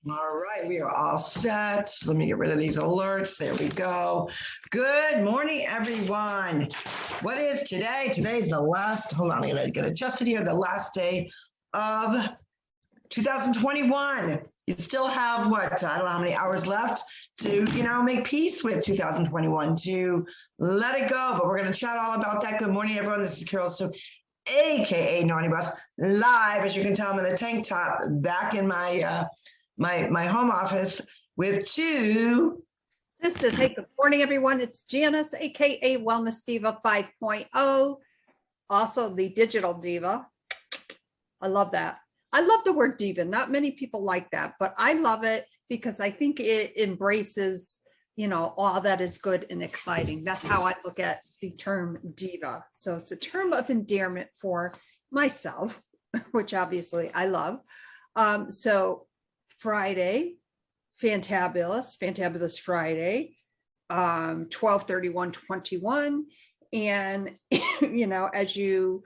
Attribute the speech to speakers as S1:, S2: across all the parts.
S1: All right, we are all set. Let me get rid of these alerts. There we go. Good morning, everyone. What is today? Today's the last, hold on, I'm gonna get adjusted here, the last day of 2021. You still have what, I don't know how many hours left to, make peace with 2021, to let it go. But we're gonna chat all about that. Good morning, everyone. This is Carol, so AKA Naughty Bus, live, as you can tell, I'm in a tank top, back in my my home office with two
S2: sisters. Hey, good morning, everyone. It's Janice, aka Wellness Diva 5.0, also the digital diva. I love that. I love the word diva. Not many people like that, but I love it because I think it embraces, all that is good and exciting. That's how I look at the term diva. So it's a term of endearment for myself, which obviously I love. So Friday, Fantabulous Friday, 12/31/21. And, as you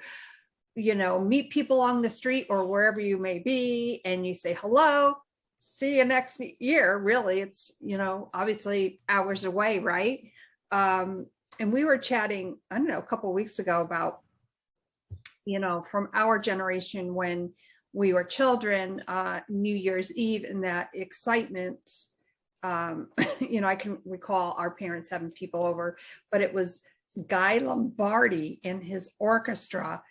S2: meet people on the street or wherever you may be, and you say, hello, see you next year. Really, it's, obviously hours away, right? And we were chatting, I don't know, a couple of weeks ago about, from our generation when we were children, New Year's Eve, and that excitement. I can recall our parents having people over, but it was Guy Lombardi and his orchestra.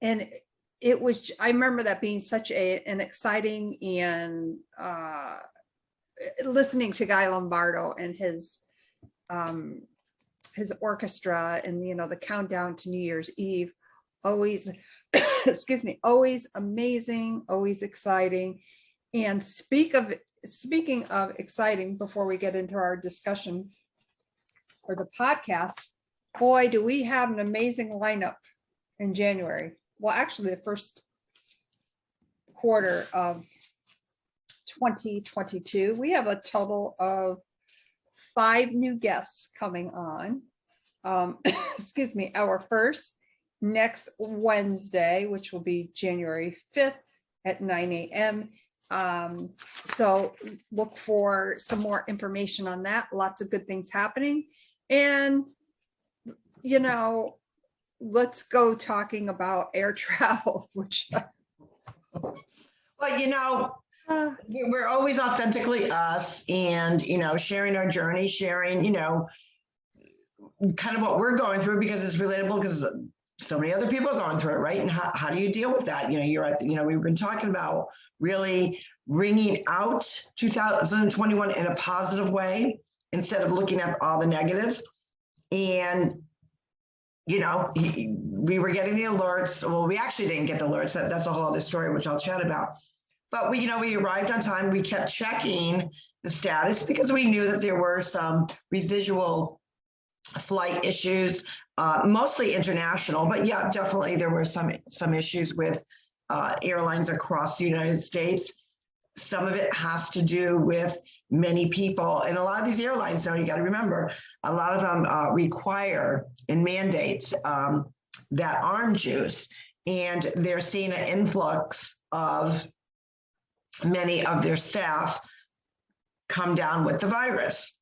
S2: And it was, I remember that being such an exciting, and listening to Guy Lombardo and his orchestra, and, the countdown to New Year's Eve, always, excuse me, always amazing, always exciting. And speaking of exciting, before we get into our discussion or the podcast, boy, do we have an amazing lineup in January. Well, actually the first quarter of 2022, we have a total of 5 new guests coming on. Excuse me, our first next Wednesday, which will be January 5th at 9 a.m. So look for some more information on that. Lots of good things happening. And, let's go talking about air travel, which...
S1: Well, we're always authentically us, and, sharing our journey, sharing, kind of what we're going through, because it's relatable, because so many other people are going through it, right? And how do you deal with that? You're at, we've been talking about really ringing out 2021 in a positive way instead of looking at all the negatives. And, we were getting the alerts. Well, we actually didn't get the alerts. That's a whole other story, which I'll chat about. But we arrived on time. We kept checking the status because we knew that there were some residual flight issues, mostly international, but yeah, definitely there were some issues with airlines across the United States. Some of it has to do with many people, and a lot of these airlines now, you got to remember, a lot of them require and mandate that orange juice, and they're seeing an influx of many of their staff come down with the virus.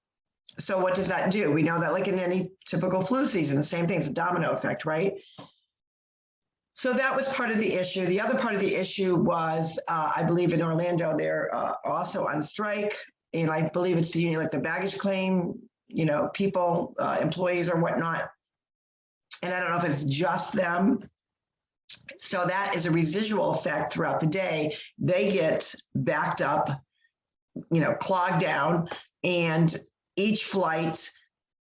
S1: So what does that do? We know that, like in any typical flu season, the same thing, it's a domino effect, right? So that was part of the issue. The other part of the issue was, I believe in Orlando, they're also on strike. And I believe it's the union, like the baggage claim, people, employees or whatnot. And I don't know if it's just them. So that is a residual effect throughout the day. They get backed up, clogged down, and each flight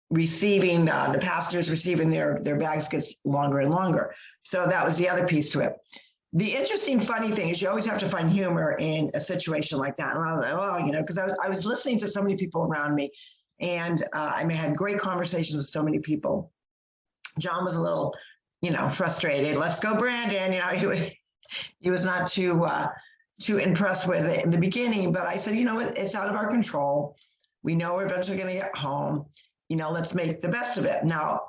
S1: receiving, the passengers receiving their bags gets longer and longer. So that was the other piece to it. The interesting, funny thing is you always have to find humor in a situation like that. And I was like, because I was listening to so many people around me, and I had great conversations with so many people. John was a little, frustrated. Let's go, Brandon. He was not too impressed with it in the beginning, but I said, it's out of our control. We know we're eventually going to get home. Let's make the best of it. Now,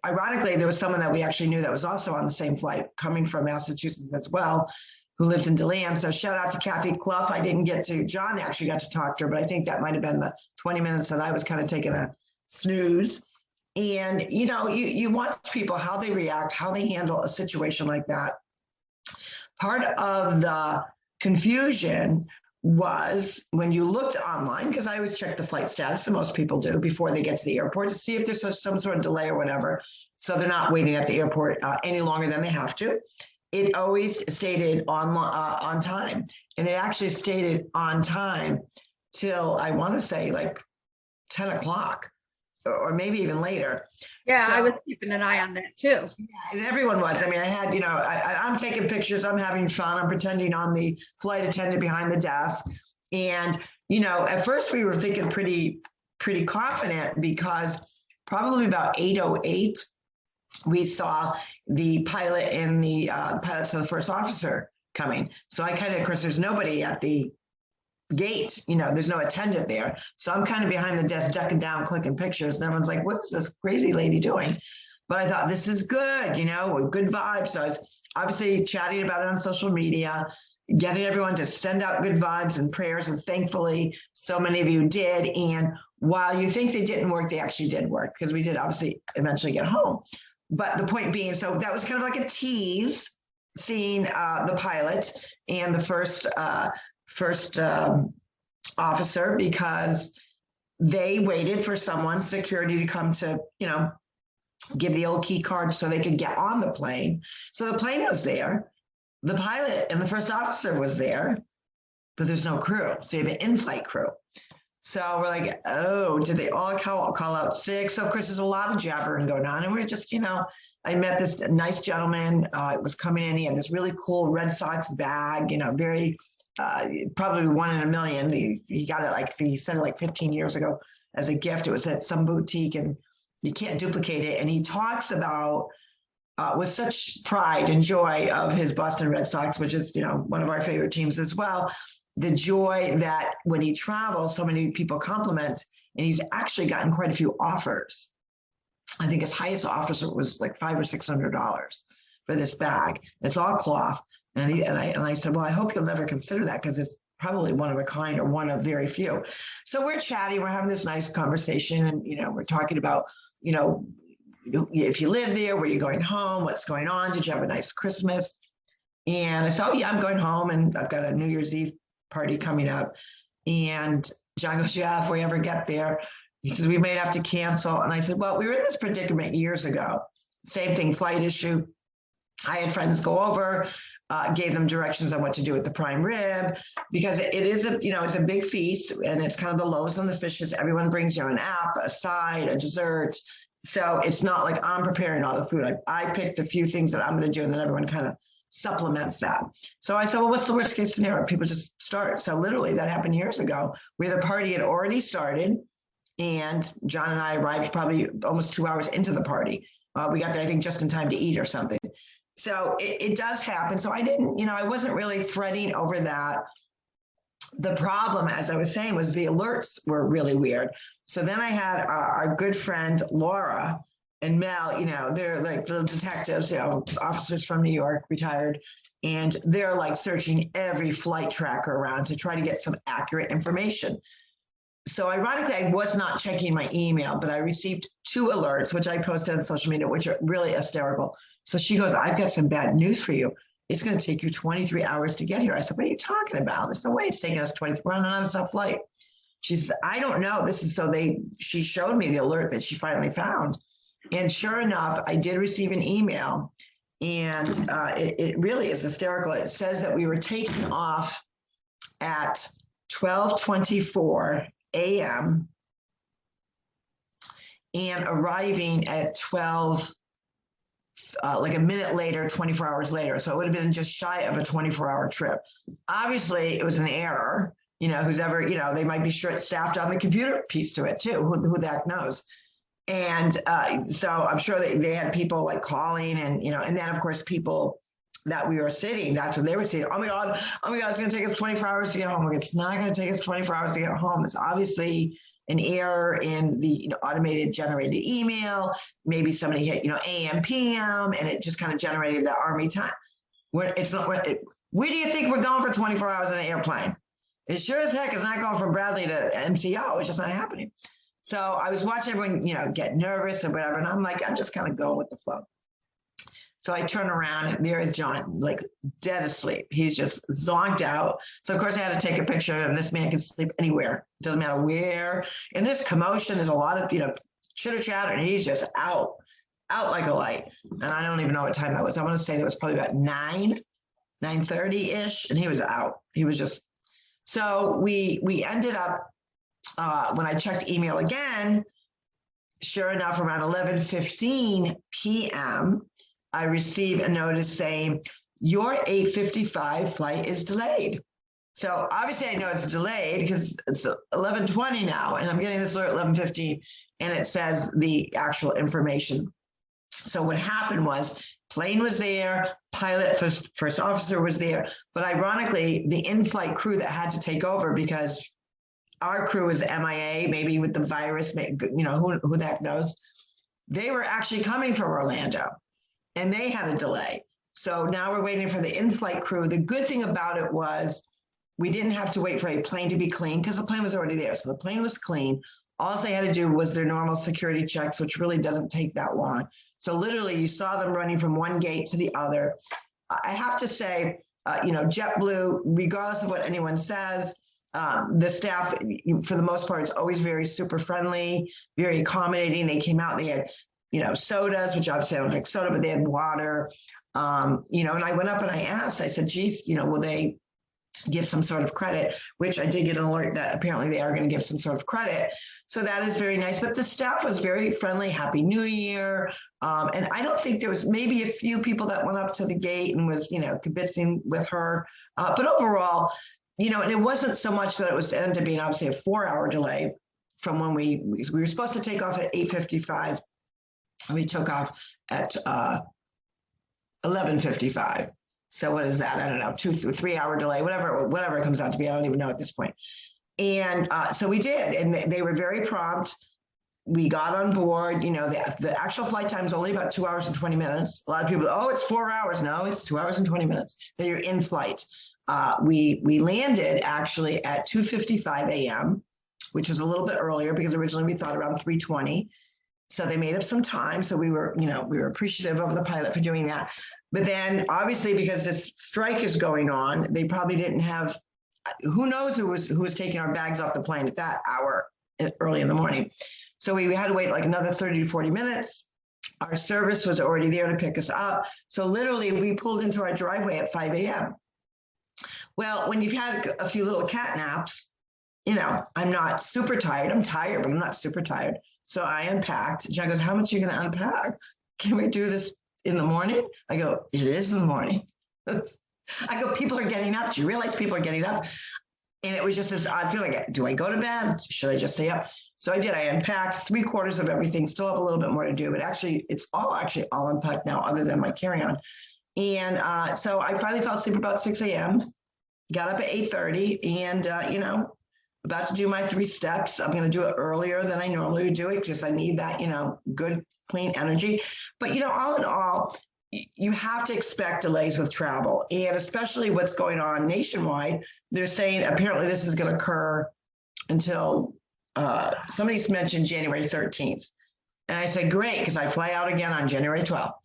S1: ironically, there was someone that we actually knew that was also on the same flight coming from Massachusetts as well. who lives in DeLand. So shout out to Kathy Clough. I didn't get to, John actually got to talk to her, but I think that might have been the 20 minutes that I was kind of taking a snooze. And, you watch people, how they react, how they handle a situation like that. Part of the confusion was when you looked online, because I always check the flight status, and most people do before they get to the airport to see if there's some sort of delay or whatever. So they're not waiting at the airport any longer than they have to. It always stated on time. And it actually stated on time till, I want to say, like 10 o'clock. Or maybe even later.
S2: Yeah, so, I was keeping an eye on that too.
S1: Yeah, and everyone was. I mean, I had, I'm taking pictures, I'm having fun, I'm pretending on the flight attendant behind the desk. And, at first we were thinking pretty confident, because probably about 8:08, we saw the pilot and the pilots of the first officer coming. So I of course, there's nobody at the gate, there's no attendant there. So I'm kind of behind the desk, ducking down, clicking pictures. And everyone's like, what is this crazy lady doing? But I thought, this is good, with good vibes. So I was obviously chatting about it on social media, getting everyone to send out good vibes and prayers. And thankfully, so many of you did. And while you think they didn't work, they actually did work, because we did obviously eventually get home. But the point being, so that was kind of like a tease, seeing the pilot and the first officer, because they waited for someone, security, to come to, give the old key card so they could get on the plane. So the plane was there, the pilot and the first officer was there, but there's no crew. So you have an in-flight crew. So we're like, oh, did they all call out sick? So of course, there's a lot of jabbering going on. And we're just, I met this nice gentleman, was coming in. He had this really cool Red Sox bag, very, probably one in a million. He got it, he sent it 15 years ago as a gift. It was at some boutique, and you can't duplicate it. And he talks about, with such pride and joy of his Boston Red Sox, which is, one of our favorite teams as well, the joy that when he travels, so many people compliment, and he's actually gotten quite a few offers. I think his highest offer was like $500 or $600 for this bag. It's all cloth. And I said, well, I hope you'll never consider that, because it's probably one of a kind, or one of very few. So we're chatting, we're having this nice conversation, and, we're talking about, if you live there, where you're going home, what's going on, did you have a nice Christmas? And I said, oh yeah, I'm going home, and I've got a New Year's Eve party coming up. And John goes, yeah, if we ever get there. He says, we may have to cancel. And I said, well, we were in this predicament years ago. Same thing, flight issue. I had friends go over, gave them directions on what to do with the prime rib, because it is it's a big feast, and it's kind of the loaves and the fishes. Everyone brings an app, a side, a dessert. So it's not like I'm preparing all the food. I pick the few things that I'm going to do, and then everyone kind of supplements that. So I said, well, what's the worst case scenario? People just start. So literally that happened years ago, where the party had already started, and John and I arrived probably almost 2 hours into the party. We got there, I think, just in time to eat or something. So it does happen. So I didn't, I wasn't really fretting over that. The problem, as I was saying, was the alerts were really weird. So then I had our good friend Laura and Mel, they're like little detectives, officers from New York, retired, and they're searching every flight tracker around to try to get some accurate information. So ironically, I was not checking my email, but I received 2 alerts, which I posted on social media, which are really hysterical. So she goes, I've got some bad news for you. It's going to take you 23 hours to get here. I said, what are you talking about? There's no way it's taking us 23. We're on a non-stop flight. She says, I don't know. She showed me the alert that she finally found. And sure enough, I did receive an email, and it really is hysterical. It says that we were taking off at 12:24 a.m. and arriving at 12, like a minute later, 24 hours later. So it would have been just shy of a 24-hour trip. Obviously, it was an error. Who's ever, they might be short-staffed on the computer piece to it too. Who the heck knows? And so I'm sure they had people calling, and and then of course people that we were sitting, that's what they were saying. Oh my God, it's going to take us 24 hours to get home. It's not going to take us 24 hours to get home. It's obviously an error in the automated generated email. Maybe somebody hit AM, PM, and it just kind of generated the Army time. Where it's not, Where do you think we're going for 24 hours in an airplane? It sure as heck is not going from Bradley to NCO. It's just not happening. So I was watching everyone, get nervous or whatever. And I'm like, I'm just kind of going with the flow. So I turn around and there is John, like dead asleep. He's just zonked out. So of course I had to take a picture of this man can sleep anywhere. It doesn't matter where. And there's commotion. There's a lot of, chitter chatter, and he's just out like a light. And I don't even know what time that was. I want to say that was probably about 9:30-ish, and he was out. He was just, so we ended up, when I checked email again, sure enough, around 11:15 p.m., I received a notice saying, your 8:55 flight is delayed. So obviously I know it's delayed because it's 11:20 now, and I'm getting this alert at 11:15, and it says the actual information. So what happened was, plane was there, pilot, first officer was there, but ironically, the in-flight crew that had to take over, because our crew was MIA, maybe with the virus, who the heck knows, they were actually coming from Orlando, and they had a delay. So now we're waiting for the in-flight crew. The good thing about it was we didn't have to wait for a plane to be clean because the plane was already there. So the plane was clean. All they had to do was their normal security checks, which really doesn't take that long. So literally you saw them running from one gate to the other. I have to say, JetBlue, regardless of what anyone says, the staff, for the most part, is always very super friendly, very accommodating. They came out, they had, sodas, which obviously I don't drink soda, but they had water, and I went up and I asked, I said, geez, will they give some sort of credit, which I did get an alert that apparently they are going to give some sort of credit. So that is very nice. But the staff was very friendly. Happy New Year. And I don't think there was, maybe a few people that went up to the gate and was, kibitzing with her. But overall, and it wasn't so much that it was ended up being obviously a 4-hour delay from when we were supposed to take off at 8:55. We took off at 11:55. So what is that? I don't know, 2-3 hour delay, whatever it comes out to be. I don't even know at this point. And so we did, and they were very prompt. We got on board. The actual flight time is only about 2 hours and 20 minutes. A lot of people, it's 4 hours. No, it's 2 hours and 20 minutes that you're in flight. We landed actually at 2:55 a.m., which was a little bit earlier because originally we thought around 3:20. So they made up some time. So we were appreciative of the pilot for doing that. But then obviously because this strike is going on, they probably didn't have, who knows who was taking our bags off the plane at that hour early in the morning. So we had to wait like another 30 to 40 minutes. Our service was already there to pick us up. So literally we pulled into our driveway at 5 a.m. Well, when you've had a few little cat naps, I'm not super tired. I'm tired, but I'm not super tired. So I unpacked. John goes, how much are you going to unpack? Can we do this in the morning? I go, it is in the morning. I go, people are getting up. Do you realize people are getting up? And it was just this odd feeling. Do I go to bed? Should I just stay up? So I did. I unpacked 3/4 of everything. Still have a little bit more to do, but actually, it's all unpacked now, other than my carry-on. And so I finally fell asleep about 6 a.m. Got up at 8:30, and about to do my 3 steps. I'm going to do it earlier than I normally would do it because I need that, good, clean energy. But, all in all, you have to expect delays with travel, and especially what's going on nationwide. They're saying apparently this is going to occur until somebody's mentioned January 13th. And I said, great, because I fly out again on January 12th.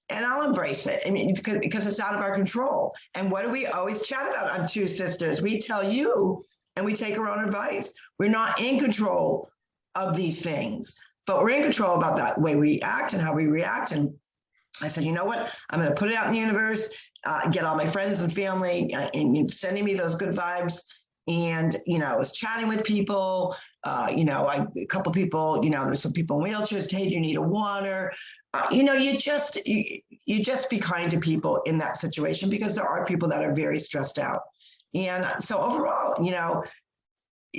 S1: And I'll embrace it. I mean, because it's out of our control. And what do we always chat about on Two Sisters? We tell you, and we take our own advice. We're not in control of these things, but we're in control about that way we act and how we react. And I said, you know what? I'm going to put it out in the universe, get all my friends and family and sending me those good vibes. And, I was chatting with people, a couple of people, there's some people in wheelchairs. Hey, do you need a water? You just be kind to people in that situation, because there are people that are very stressed out. And so overall,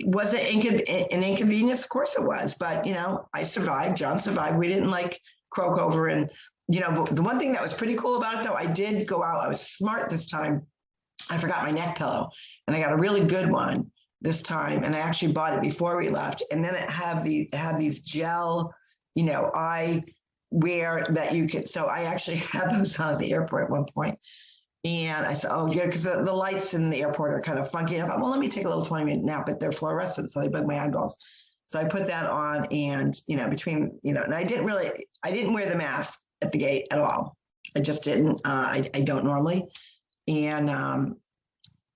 S1: was it an inconvenience? Of course it was, but, I survived, John survived. We didn't croak over. And, the one thing that was pretty cool about it though, I did go out, I was smart this time. I forgot my neck pillow, and I got a really good one this time. And I actually bought it before we left. And then it had these gel, eye wear that you could, so I actually had those on at the airport at one point. And I said, oh yeah, because the lights in the airport are kind of funky. And I thought, well, let me take a little 20-minute nap, but they're fluorescent, so they bug my eyeballs. So I put that on, and and I didn't wear the mask at the gate at all. I just didn't. I don't normally. And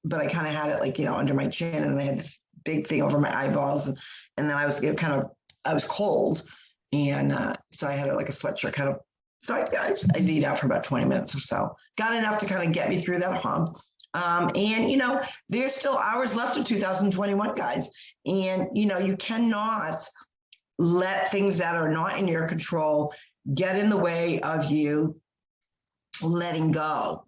S1: but I kind of had it like, under my chin, and then I had this big thing over my eyeballs, and then I was I was cold, and so I had it like a sweatshirt kind of. So I Z'd out for about 20 minutes or so. Got enough to kind of get me through that hump. And there's still hours left of 2021, guys. And you cannot let things that are not in your control get in the way of you letting go.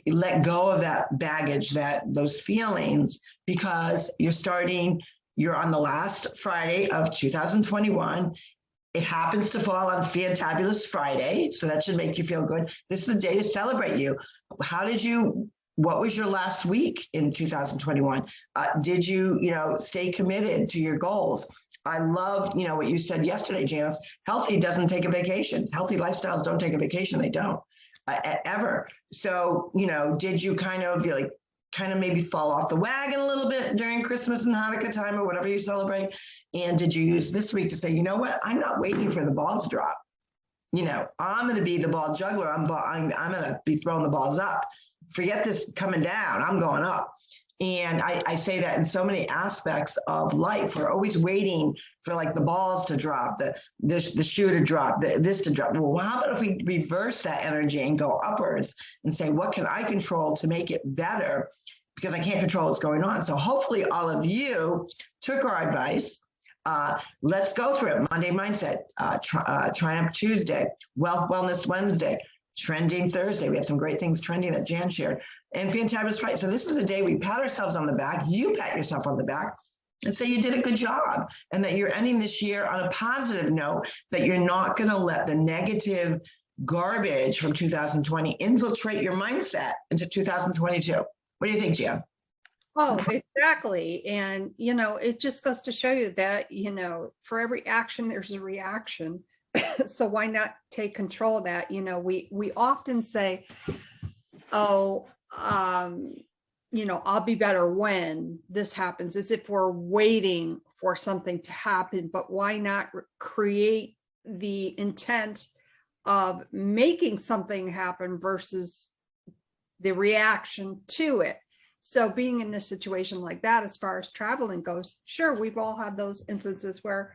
S1: Let go of that baggage, those feelings, because you're on the last Friday of 2021. It happens to fall on Fantabulous Friday, so that should make you feel good. This is a day to celebrate you. What was your last week in 2021? Did you, stay committed to your goals? I love, what you said yesterday, Janice. Healthy doesn't take a vacation. Healthy lifestyles don't take a vacation. They don't ever. So, did you kind of maybe fall off the wagon a little bit during Christmas and Hanukkah time or whatever you celebrate? And did you use this week to say, you know what? I'm not waiting for the ball to drop. I'm going to be the ball juggler. I'm going to be throwing the balls up. Forget this coming down. I'm going up. And I say that in so many aspects of life. We're always waiting for like the balls to drop, the shoe to drop, this to drop. Well, how about if we reverse that energy and go upwards and say, what can I control to make it better? Because I can't control what's going on. So hopefully all of you took our advice. Let's go through it. Monday mindset, Triumph Tuesday, Wealth Wellness Wednesday, Trending Thursday. We had some great things trending that Jan shared, and Fantabulous Friday. So this is a day we pat ourselves on the back. You pat yourself on the back and say you did a good job, and that you're ending this year on a positive note, that you're not going to let the negative garbage from 2020 infiltrate your mindset into 2022. What do you think, Jan?
S2: Oh, exactly. And, it just goes to show you that, for every action, there's a reaction. So why not take control of that? We often say, oh, I'll be better when this happens, as if we're waiting for something to happen. But why not create the intent of making something happen versus the reaction to it? So being in a situation like that, as far as traveling goes, sure, we've all had those instances where,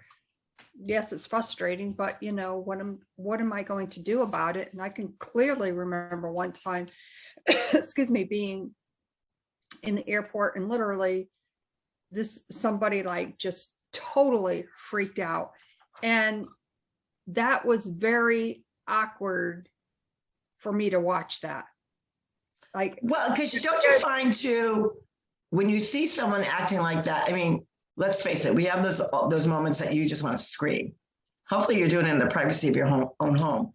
S2: yes, it's frustrating, but what am I going to do about it? And I can clearly remember one time, excuse me, being in the airport, and literally somebody like just totally freaked out. And that was very awkward for me to watch that.
S1: Well, because don't you find too, when you see someone acting like that, I mean, let's face it, we have those moments that you just want to scream. Hopefully you're doing it in the privacy of your own home,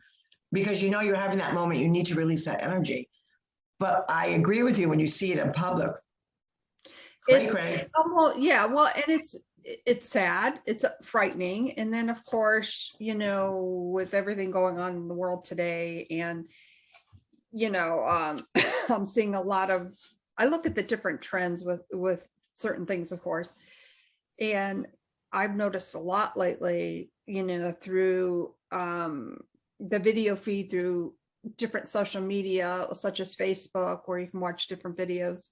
S1: because you're having that moment, you need to release that energy. But I agree with you when you see it in public.
S2: It's almost, yeah, well, and it's sad, it's frightening. And then of course, with everything going on in the world today, and I'm seeing a lot of, I look at the different trends with certain things, of course. And I've noticed a lot lately, through the video feed, through different social media, such as Facebook, where you can watch different videos,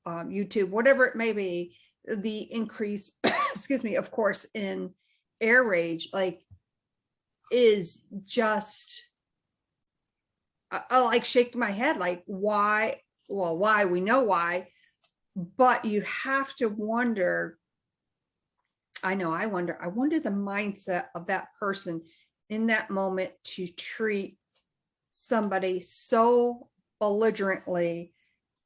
S2: YouTube, whatever it may be, the increase, excuse me, of course, in air rage, is just, I shake my head, why? Well, why? We know why, but you have to wonder. I wonder the mindset of that person in that moment to treat somebody so belligerently,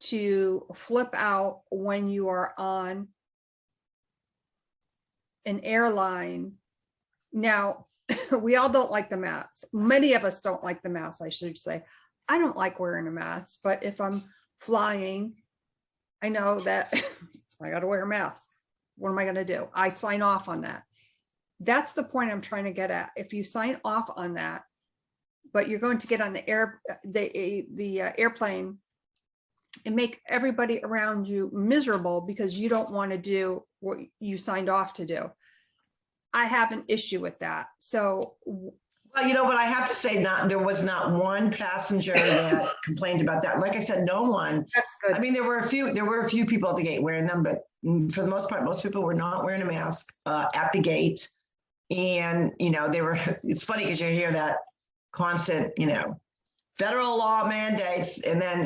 S2: to flip out when you are on an airline. Now, we all don't like the mask. Many of us don't like the mask, I should say. I don't like wearing a mask, but if I'm flying, I know that I got to wear a mask. What am I going to do? I sign off on that. That's the point I'm trying to get at. If you sign off on that, but you're going to get on the airplane and make everybody around you miserable because you don't want to do what you signed off to do. I have an issue with that. So,
S1: well, you know what, I have to say, there was not one passenger that complained about that. Like I said, no one.
S2: that's good.
S1: I mean, there were a few people at the gate wearing them, but for the most part, most people were not wearing a mask at the gate. And, it's funny because you hear that constant, federal law mandates, and then,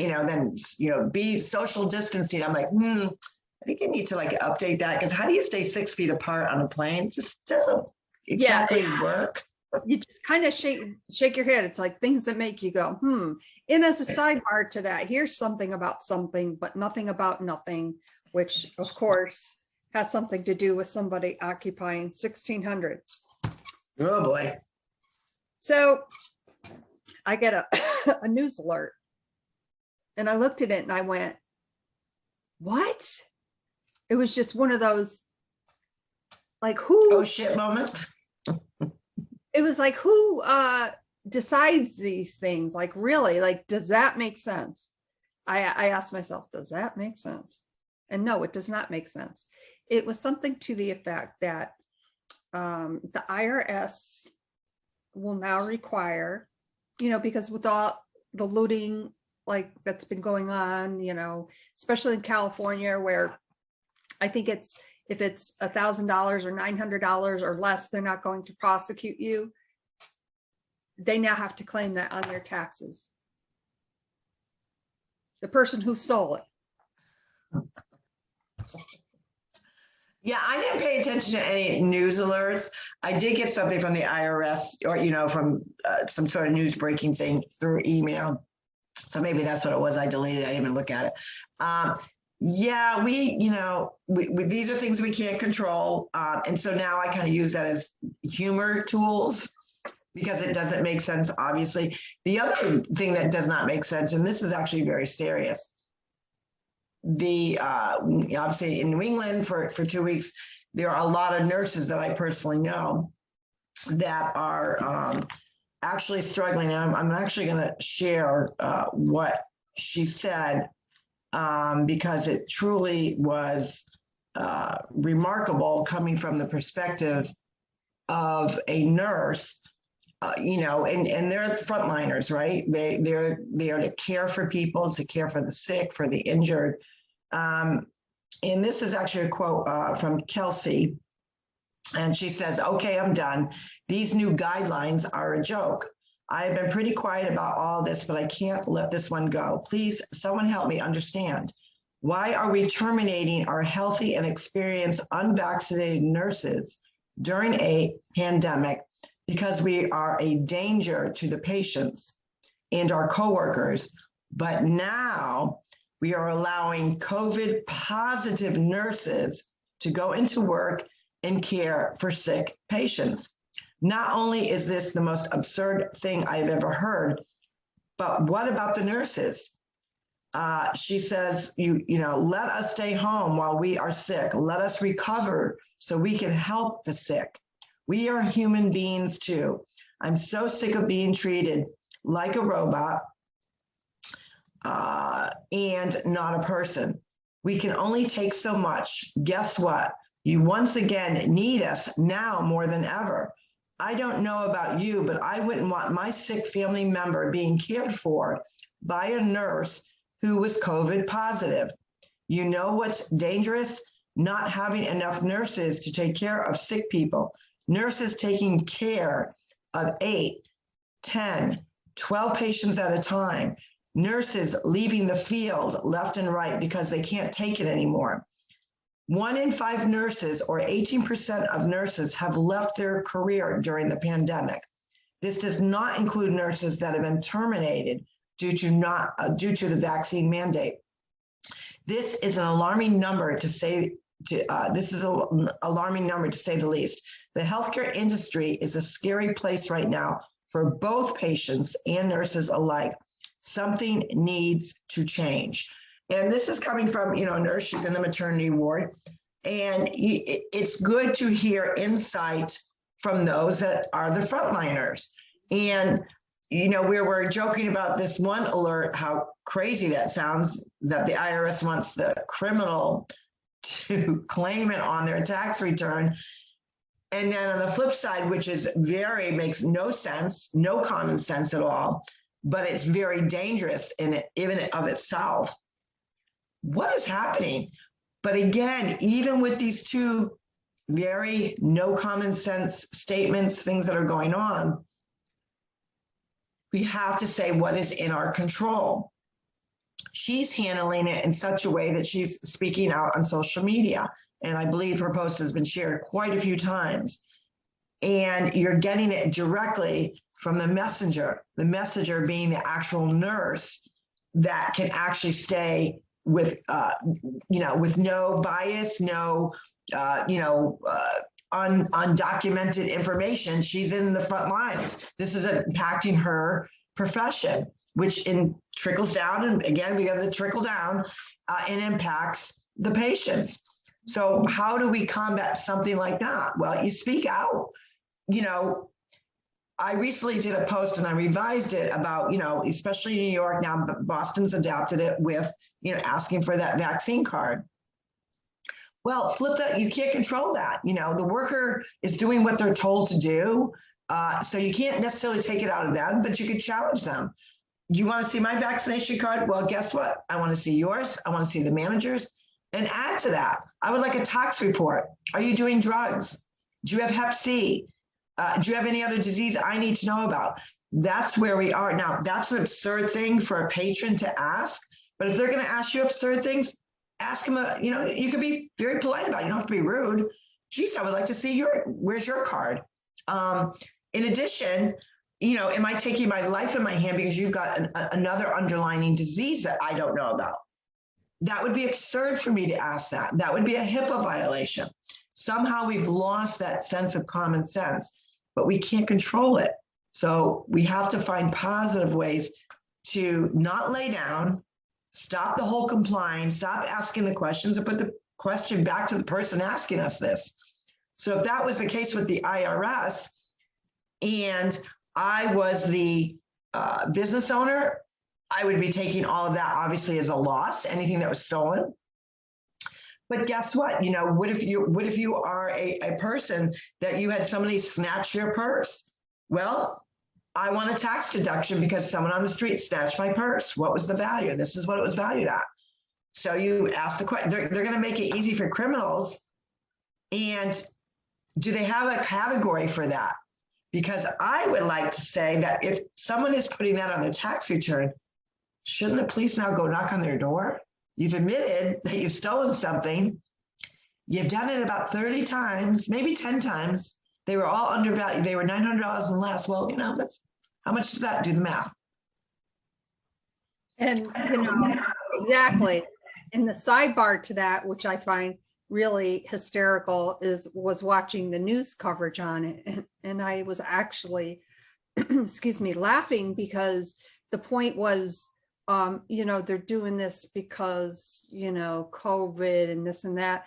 S1: be social distancing. I'm like, I think you need to like update that, because how do you stay 6 feet apart on a plane? It just doesn't exactly work.
S2: You just kind of shake your head. It's like things that make you go, And as a sidebar to that, here's something about something, but nothing about nothing, which of course has something to do with somebody occupying 1600.
S1: Oh boy.
S2: So I get a news alert, and I looked at it and I went, what? It was just one of those, like, who?
S1: Oh shit moments.
S2: It was like, who decides these things? Like, really? Like, does that make sense? I asked myself, does that make sense? And no, it does not make sense. It was something to the effect that the IRS will now require, because with all the looting like that's been going on, especially in California, where I think if it's $1,000 or $900 or less, they're not going to prosecute you. They now have to claim that on their taxes. The person who stole it.
S1: Yeah, I didn't pay attention to any news alerts. I did get something from the IRS, or from some sort of news breaking thing through email. So maybe that's what it was. I deleted it. I didn't even look at it. Yeah, we these are things we can't control. And so now I kind of use that as humor tools, because it doesn't make sense, obviously. The other thing that does not make sense, and this is actually very serious, obviously in New England for 2 weeks, there are a lot of nurses that I personally know that are actually struggling. And I'm actually going to share what she said, because it truly was remarkable coming from the perspective of a nurse, and they're frontliners, right? They're there to care for people, to care for the sick, for the injured. And this is actually a quote from Kelsey. And she says, okay, I'm done. These new guidelines are a joke. I have been pretty quiet about all this, but I can't let this one go. Please, someone help me understand. Why are we terminating our healthy and experienced unvaccinated nurses during a pandemic? Because we are a danger to the patients and our coworkers. But now we are allowing COVID positive nurses to go into work and care for sick patients. Not only is this the most absurd thing I've ever heard, but what about the nurses? She says, let us stay home while we are sick. Let us recover so we can help the sick. We are human beings too. I'm so sick of being treated like a robot and not a person. We can only take so much. Guess what? You once again need us now more than ever. I don't know about you, but I wouldn't want my sick family member being cared for by a nurse who was COVID positive. You know what's dangerous? Not having enough nurses to take care of sick people. Nurses taking care of 8, 10, 12 patients at a time. Nurses leaving the field left and right because they can't take it anymore. 1 in 5 nurses, or 18% of nurses, have left their career during the pandemic. This does not include nurses that have been terminated due to the vaccine mandate. This is an alarming number to say the least. The healthcare industry is a scary place right now for both patients and nurses alike. Something needs to change. And this is coming from, a nurse. She's in the maternity ward. And it's good to hear insight from those that are the frontliners. And, we were joking about this one alert, how crazy that sounds, that the IRS wants the criminal to claim it on their tax return. And then on the flip side, which is makes no sense, no common sense at all, but it's very dangerous in of itself. What is happening? But again, even with these two very no common sense statements, things that are going on, we have to say what is in our control. She's handling it in such a way that she's speaking out on social media. And I believe her post has been shared quite a few times. And you're getting it directly from the messenger being the actual nurse that can actually stay with, with no bias, no, undocumented information. She's in the front lines. This is impacting her profession, which trickles down. And again, we got the trickle down and impacts the patients. So how do we combat something like that? Well, you speak out. I recently did a post and I revised it about, especially in New York now, but Boston's adapted it with, asking for that vaccine card. Well, flip that. You can't control that. The worker is doing what they're told to do. So you can't necessarily take it out of them, but you could challenge them. You want to see my vaccination card? Well, guess what? I want to see yours. I want to see the managers. And add to that, I would like a tox report. Are you doing drugs? Do you have Hep C? Do you have any other disease I need to know about? That's where we are now. That's an absurd thing for a patron to ask. But if they're going to ask you absurd things, ask them, you could be very polite about it. You don't have to be rude. Geez, I would like to see where's your card? In addition, am I taking my life in my hand because you've got another underlying disease that I don't know about? That would be absurd for me to ask that. That would be a HIPAA violation. Somehow we've lost that sense of common sense, but we can't control it. So we have to find positive ways to not lay down, stop the whole complying, stop asking the questions, and put the question back to the person asking us this. So if that was the case with the IRS and I was the business owner, I would be taking all of that obviously as a loss, anything that was stolen. But guess what? What if you are a person that you had somebody snatch your purse? Well, I want a tax deduction because someone on the street snatched my purse. What was the value? This is what it was valued at. So you ask the question. They're going to make it easy for criminals. And do they have a category for that? Because I would like to say that if someone is putting that on their tax return, shouldn't the police now go knock on their door? You've admitted that you've stolen something. You've done it about 30 times, maybe 10 times. They were all undervalued. They were $900 and less. Well, that's how much does that? Do the math.
S2: And, exactly. And the sidebar to that, which I find really hysterical, was watching the news coverage on it. And I was actually, excuse me, laughing because the point was, they're doing this because, COVID and this and that.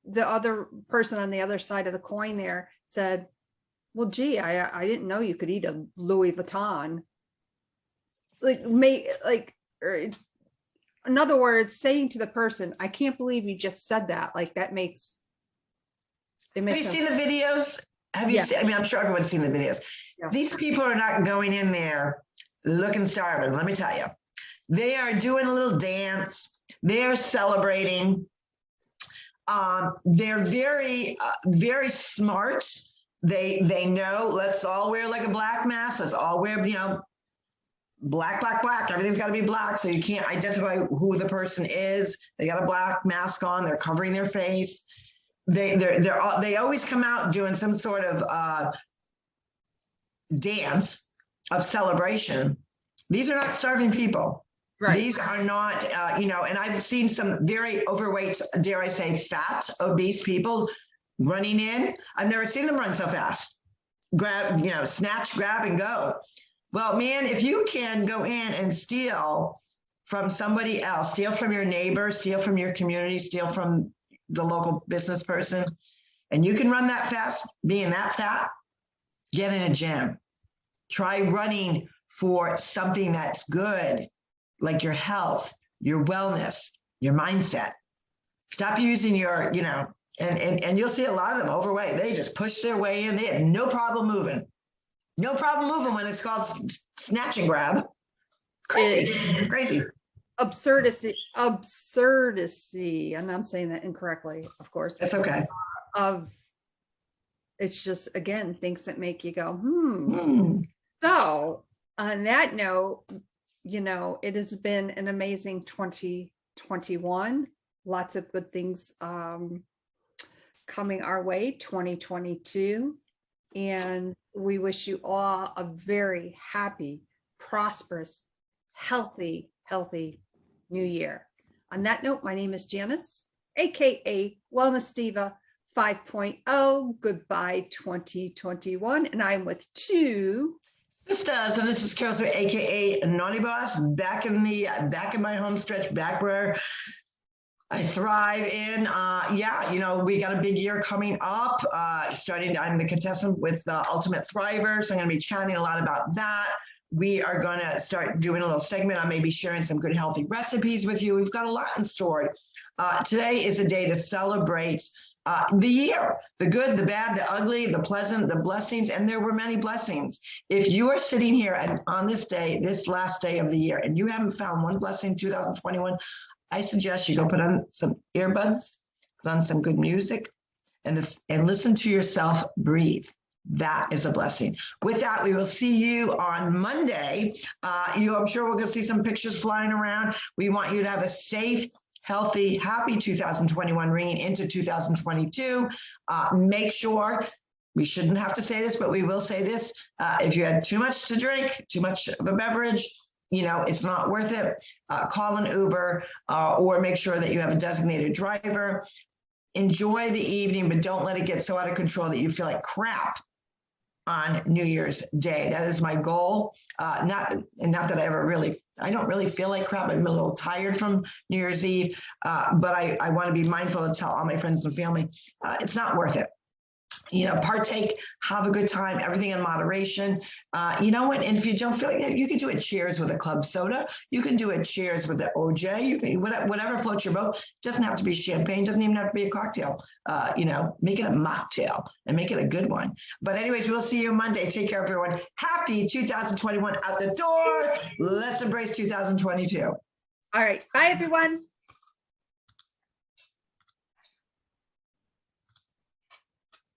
S2: The other person on the other side of the coin there said, well, gee, I didn't know you could eat a Louis Vuitton. In other words, saying to the person, I can't believe you just said that. That makes
S1: Have you seen the videos? Have you seen, I'm sure everyone's seen the videos. Yeah. These people are not going in there looking starving, let me tell you. They are doing a little dance. They are celebrating. They're very, very smart. They know, let's all wear like a black mask. Let's all wear, black, black, black. Everything's got to be black, so you can't identify who the person is. They got a black mask on. They're covering their face. They always come out doing some sort of dance of celebration. These are not starving people. Right. These are not, and I've seen some very overweight, dare I say, fat, obese people running in. I've never seen them run so fast. Grab, snatch, grab, and go. Well, man, if you can go in and steal from somebody else, steal from your neighbor, steal from your community, steal from the local business person, and you can run that fast, being that fat, get in a gym. Try running for something that's good, like your health, your wellness, your mindset. Stop using your, and you'll see a lot of them overweight. They just push their way in. They have no problem moving. No problem moving when it's called snatch and grab. Crazy, crazy.
S2: Absurdity, and I'm saying that incorrectly, of course.
S1: That's okay.
S2: It's just, again, things that make you go, So on that note, it has been an amazing 2021. Lots of good things coming our way, 2022. And we wish you all a very happy, prosperous, healthy new year. On that note, my name is Janice, aka Wellness Diva 5.0. Goodbye 2021. And I'm with TwoSistas,
S1: and this is Carol, aka Naughty Boss, back in my home stretch, back where I thrive in. We got a big year coming up. I'm the contestant with the Ultimate Thriver, so I'm going to be chatting a lot about that. We are going to start doing a little segment. I may be sharing some good healthy recipes with you. We've got a lot in store. Today is a day to celebrate the year, the good, the bad, the ugly, the pleasant, the blessings, and there were many blessings. If you are sitting here on this day, this last day of the year, and you haven't found one blessing 2021, I suggest you go put on some earbuds, put on some good music, and listen to yourself breathe. That is a blessing. With that, we will see you on Monday. I'm sure we're going to see some pictures flying around. We want you to have a safe, healthy, happy 2021 ringing into 2022. Make sure, we shouldn't have to say this, but we will say this. If you had too much to drink, too much of a beverage, it's not worth it. Call an Uber or make sure that you have a designated driver. Enjoy the evening, but don't let it get so out of control that you feel like crap on New Year's Day. That is my goal. Not that I don't really feel like crap. I'm a little tired from New Year's Eve, but I want to be mindful to tell all my friends and family, it's not worth it. Partake, have a good time, everything in moderation. And if you don't feel like it, you can do a cheers with a club soda. You can do a cheers with an OJ. You can, whatever floats your boat. It doesn't have to be champagne. Doesn't even have to be a cocktail. Make it a mocktail and make it a good one. But anyways, we'll see you Monday. Take care, everyone. Happy 2021 out the door. Let's embrace 2022.
S2: All right. Bye, everyone.